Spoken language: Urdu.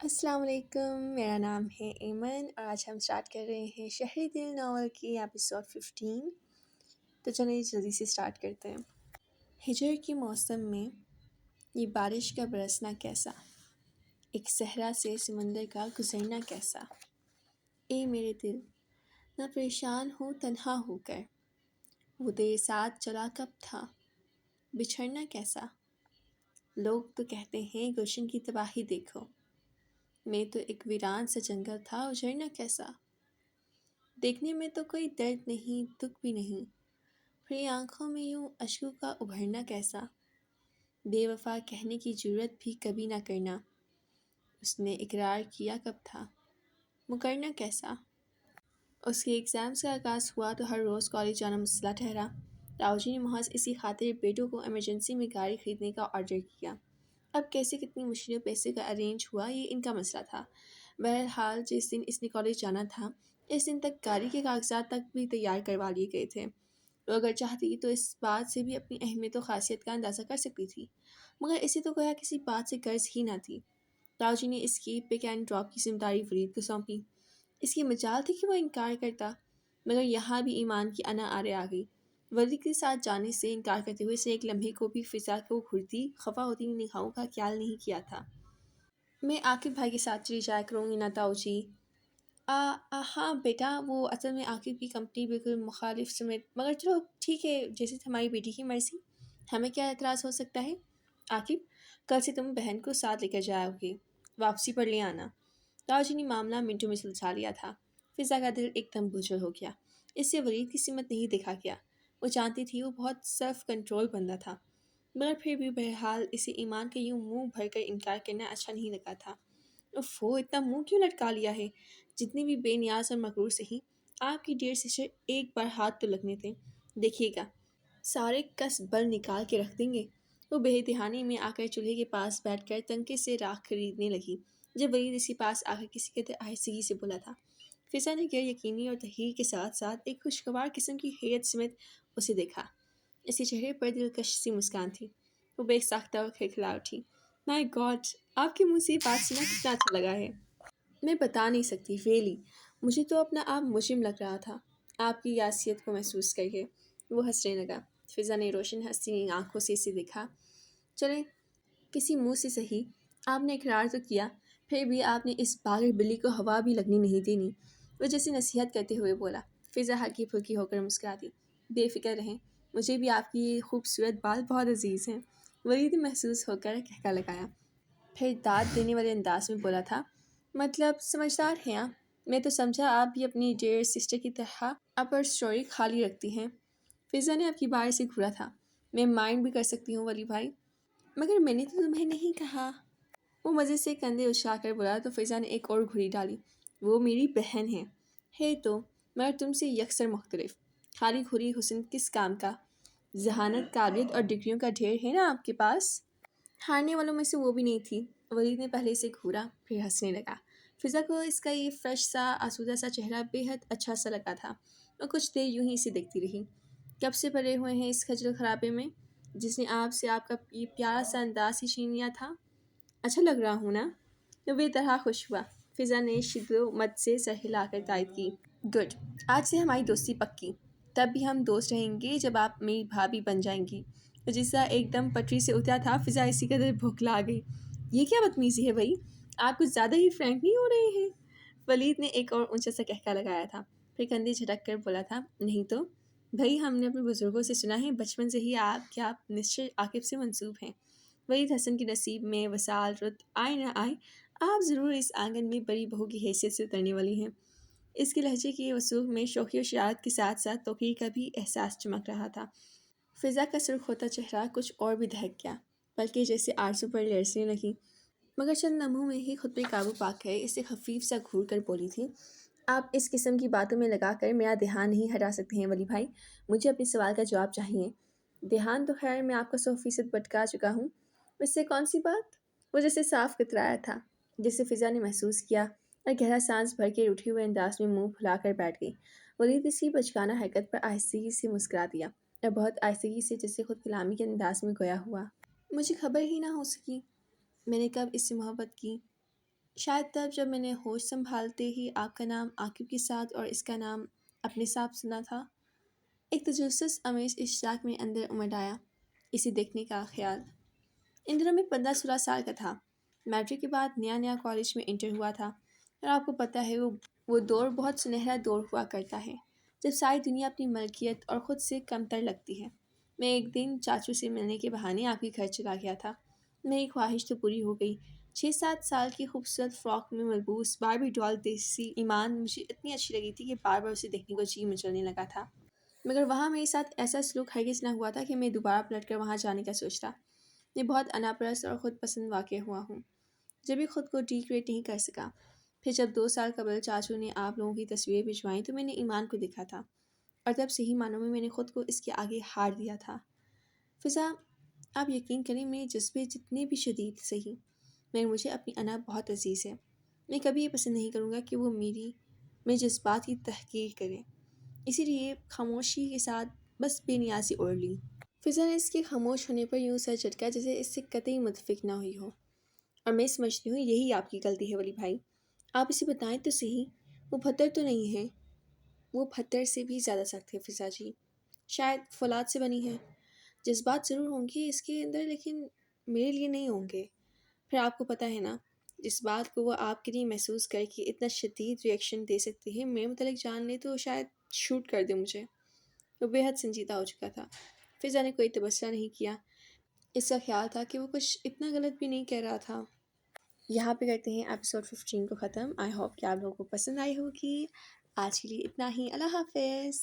السلام علیکم، میرا نام ہے ایمن اور آج ہم سٹارٹ کر رہے ہیں شہری دل ناول کی ایپیسوڈ 15۔ تو چلیں جلدی سے سٹارٹ کرتے ہیں۔ ہجر کے موسم میں یہ بارش کا برسنا کیسا، ایک صحرا سے سمندر کا گزرنا کیسا۔ اے میرے دل، نہ پریشان ہو تنہا ہو کر، وہ تیرے ساتھ چلا کب تھا، بچھڑنا کیسا۔ لوگ تو کہتے ہیں گلشن کی تباہی دیکھو، میں تو ایک ویران سا جنگل تھا، اجڑنا کیسا۔ دیکھنے میں تو کوئی درد نہیں، دکھ بھی نہیں، پھر آنکھوں میں یوں اشکوں کا ابھرنا کیسا۔ بے وفا کہنے کی جرت بھی کبھی نہ کرنا، اس نے اقرار کیا کب تھا، مکرنا کیسا۔ اس کے ایگزامز کا آغاز ہوا تو ہر روز کالج جانا مسئلہ ٹھہرا۔ راؤ جی نے محض اسی خاطر بیٹوں کو ایمرجنسی میں گاڑی خریدنے کا آرڈر کیا۔ اب کیسے کتنی مشکل پیسے کا ارینج ہوا، یہ ان کا مسئلہ تھا۔ بہرحال جس دن اس نے کالج جانا تھا، اس دن تک گاڑی کے کاغذات تک بھی تیار کروا لیے گئے تھے۔ وہ اگر چاہتی تو اس بات سے بھی اپنی اہمیت و خاصیت کا اندازہ کر سکتی تھی، مگر اسے تو گویا کسی بات سے غرض ہی نہ تھی۔ راؤ جی نے اس کی پک اینڈ ڈراپ کی ذمہ داری ورید کو سونپی۔ اس کی مجال تھی کہ وہ انکار کرتا، مگر یہاں بھی ایمان کی انا آرے آ گئی۔ ورید کے ساتھ جانے سے انکار کرتے ہوئے اس نے ایک لمحے کو بھی فضا کو گھرتی خفا ہوتی نگاہوں کا خیال نہیں کیا تھا۔ میں عاقب بھائی کے ساتھ چلی جایا کروں گی نا تاؤ جی۔ ہاں بیٹا، وہ اصل میں عاقب کی کمپنی بالکل مخالف سمت، مگر چلو ٹھیک ہے، جیسے ہماری بیٹی کی مرضی، ہمیں کیا اعتراض ہو سکتا ہے۔ عاقب، کل سے تم بہن کو ساتھ لے کر جاؤ گے، واپسی پر لے آنا۔ تاؤ جی نے معاملہ منٹوں میں سلجھا لیا تھا۔ فضا کا دل ایک دم بوجھل ہو گیا۔ اس سے ورید کی سمت نہیں دیکھا گیا۔ وہ جانتی تھی وہ بہت سیلف کنٹرول بندہ تھا، مگر پھر بھی بہرحال اسے ایمان کا یوں منہ بھر کر انکار کرنا اچھا نہیں لگا تھا۔ وہ اتنا منہ کیوں لٹکا لیا ہے، جتنی بھی بے نیاز اور مغرور سہی، آپ کی ڈیئر سسٹر ایک بار ہاتھ تو لگنے تھے، دیکھیے گا سارے کس بل نکال کے رکھ دیں گے۔ وہ بے دہانی میں آ کر چولہے کے پاس بیٹھ کر تنکے سے راکھ خریدنے لگی، جب ورید اسی پاس آ کر کسی قدر آہستگی سے بولا تھا۔ فضا نے غیر یقینی اور تحقیر کے ساتھ ساتھ ایک خوشگوار قسم کی حیرت سمیت اسے دیکھا۔ اس کے چہرے پر دلکش سی مسکان تھی۔ وہ بے ساختہ اور کھلکھلا اٹھی۔ مائی گاڈ، آپ کے منہ سے یہ بات سنا کتنا اچھا لگا ہے۔ میں بتا نہیں سکتی، ریئلی، مجھے تو اپنا آپ مجرم لگ رہا تھا آپ کی یاسیت کو محسوس کر کے۔ وہ ہنسنے لگا۔ فضا نے روشن ہنسی آنکھوں سے اسے دیکھا۔ چلیں، کسی منہ سے صحیح، آپ نے اقرار تو کیا، پھر بھی آپ نے اس پاگل بلی کو ہوا بھی لگنی نہیں دینی، وہ جیسے نصیحت کرتے ہوئے بولا۔ فضا ہلکی پھلکی ہو کر مسکراتی۔ بے فکر رہیں، مجھے بھی آپ کی یہ خوبصورت بال بہت عزیز ہیں۔ ورید نے محسوس ہو کر کہکا لگایا، پھر داد دینے والے انداز میں بولا تھا، مطلب سمجھدار ہیں آپ، میں تو سمجھا آپ بھی اپنی ڈیئر سسٹر کی طرح اپر اسٹوری خالی رکھتی ہیں۔ فضا نے آپ کی بار سے گھورا تھا۔ میں مائنڈ بھی کر سکتی ہوں ولی بھائی، مگر میں نے تو تمہیں نہیں کہا۔ وہ مزے سے کندھے اچھا کر بولا تو فضا نے ایک اور گھڑی ڈالی، وہ میری بہن ہے تو، مگر تم سے یکسر مختلف، خالی گھری حسن کس کام کا، ذہانت، قابلیت اور ڈگریوں کا ڈھیر ہے نا آپ کے پاس۔ ہارنے والوں میں سے وہ بھی نہیں تھی۔ ورید نے پہلے سے گھورا، پھر ہنسنے لگا۔ فضا کو اس کا یہ فریش سا آسودہ سا چہرہ بے حد اچھا سا لگا تھا۔ وہ کچھ دیر یوں ہی اسے دیکھتی رہی۔ کب سے پڑے ہوئے ہیں اس خجل خرابے میں، جس نے آپ سے آپ کا یہ پیارا سا انداز ہی چھین لیا تھا۔ اچھا لگ رہا ہوں نا؟ وہ بے طرح خوش ہوا۔ فضا نے شد و مت سے سر ہلا کر تائید کی۔ گڈ، آج سے ہماری دوستی پکی، تب بھی ہم دوست رہیں گے جب آپ میری بھابھی بن جائیں گی۔ وہ جسا ایک دم پٹری سے اترا تھا، فضا اسی قدر بھوکلا گئی۔ یہ کیا بدتمیزی ہے بھائی، آپ کچھ زیادہ ہی فرینک نہیں ہو رہے ہیں۔ ولید نے ایک اور اونچا سا کہکا لگایا تھا، پھر کندھے جھٹک کر بولا تھا، نہیں تو بھائی، ہم نے اپنے بزرگوں سے سنا ہے بچپن سے ہی آپ مسٹر عاقب سے منسوب ہیں۔ ولید حسن کے نصیب میں وصال رت آئے نہ آئے، آپ ضرور اس آنگن میں بڑی بہو کی حیثیت سے اترنے والی ہیں۔ اس کے لہجے کی وسوخ میں شوخی و شرارت کے ساتھ ساتھ توقیر کا بھی احساس چمک رہا تھا۔ فضا کا سرخ ہوتا چہرہ کچھ اور بھی دہک گیا، بلکہ جیسے آرزو پر لرزنے لگی، مگر چند لمحوں میں ہی خود پہ قابو پا کر اسے خفیف سا گھور کر بولی تھی، آپ اس قسم کی باتوں میں لگا کر میرا دھیان نہیں ہٹا سکتے ہیں ولی بھائی، مجھے اپنے سوال کا جواب چاہیے۔ دھیان تو خیر میں آپ کا 100% بٹکا چکا ہوں، اس سے کون سی بات؟ وہ جیسے صاف کترایا تھا، جسے فضا نے محسوس کیا اور گہرا سانس بھر کے اٹھے ہوئے انداز میں منہ پھلا کر بیٹھ گئی۔ ولید اس کی بچگانہ حرکت پر آہستگی سے مسکرا دیا، اور بہت آہستگی سے جیسے خود کلامی کے انداز میں گویا ہوا، مجھے خبر ہی نہ ہو سکی میں نے کب اس سے محبت کی۔ شاید تب جب میں نے ہوش سنبھالتے ہی آپ کا نام عاقب کے ساتھ اور اس کا نام اپنے ساتھ سنا تھا۔ ایک تجسس امیز اشتیاق میں اندر امڈ آیا، اسے دیکھنے کا خیال۔ ان دنوں میں 15-16 سال کا تھا۔ میٹرک کے بعد نیا نیا کالج میں انٹر ہوا تھا، اور آپ کو پتہ ہے وہ دور بہت سنہرا دور ہوا کرتا ہے جب ساری دنیا اپنی ملکیت اور خود سے کمتر لگتی ہے۔ میں ایک دن چاچو سے ملنے کے بہانے آپ کے گھر چلا گیا تھا۔ میری خواہش تو پوری ہو گئی۔ 6-7 سال کی خوبصورت فراک میں ملبوس باربی ڈال دیسی ایمان مجھے اتنی اچھی لگی تھی کہ بار بار اسے دیکھنے کو جی مچلنے لگا تھا، مگر وہاں میرے ساتھ ایسا سلوک ہرگز نہ ہوا تھا کہ میں دوبارہ پلٹ کر وہاں جانے کا سوچتا۔ میں بہت انا پرست اور خود پسند واقع ہوا ہوں، جب بھی خود کو ڈیگریڈ نہیں کر سکا۔ پھر جب 2 سال قبل چاچو نے آپ لوگوں کی تصویریں بھجوائیں تو میں نے ایمان کو دیکھا تھا، اور تب صحیح معنوں میں نے خود کو اس کے آگے ہار دیا تھا۔ فضا، آپ یقین کریں میرے جذبے جتنے بھی شدید صحیح، مگر مجھے اپنی انا بہت عزیز ہے۔ میں کبھی یہ پسند نہیں کروں گا کہ وہ میرے جذبات کی تحقیر کرے، اسی لیے خاموشی کے ساتھ بس بے نیازی اوڑھ لی۔ فضا نے اس کے خاموش ہونے پر یوں سر جھٹکا جیسے اس سے قطعی متفق نہ ہوئی ہو، اور میں سمجھتی ہوں یہی آپ کی غلطی ہے ولی بھائی۔ آپ اسے بتائیں تو صحیح، وہ پتھر تو نہیں ہے، وہ پتھر سے بھی زیادہ سخت ہے فضا جی، شاید فولاد سے بنی ہے۔ جذبات ضرور ہوں گے اس کے اندر، لیکن میرے لیے نہیں ہوں گے۔ پھر آپ کو پتہ ہے نا، جس بات کو وہ آپ کے لیے محسوس کر کے اتنا شدید ریئیکشن دے سکتی ہے، میرے متعلق جان لے تو شاید شوٹ کر دے مجھے۔ وہ بے حد سنجیدہ ہو چکا تھا۔ فضا نے کوئی تبصرہ نہیں کیا، اس کا خیال تھا کہ وہ کچھ اتنا غلط بھی نہیں کہہ رہا تھا۔ یہاں پہ کرتے ہیں ایپیسوڈ 15 کو ختم۔ آئی ہوپ کہ آپ لوگوں کو پسند آئی ہوگی۔ آج کے لیے اتنا ہی، اللہ حافظ۔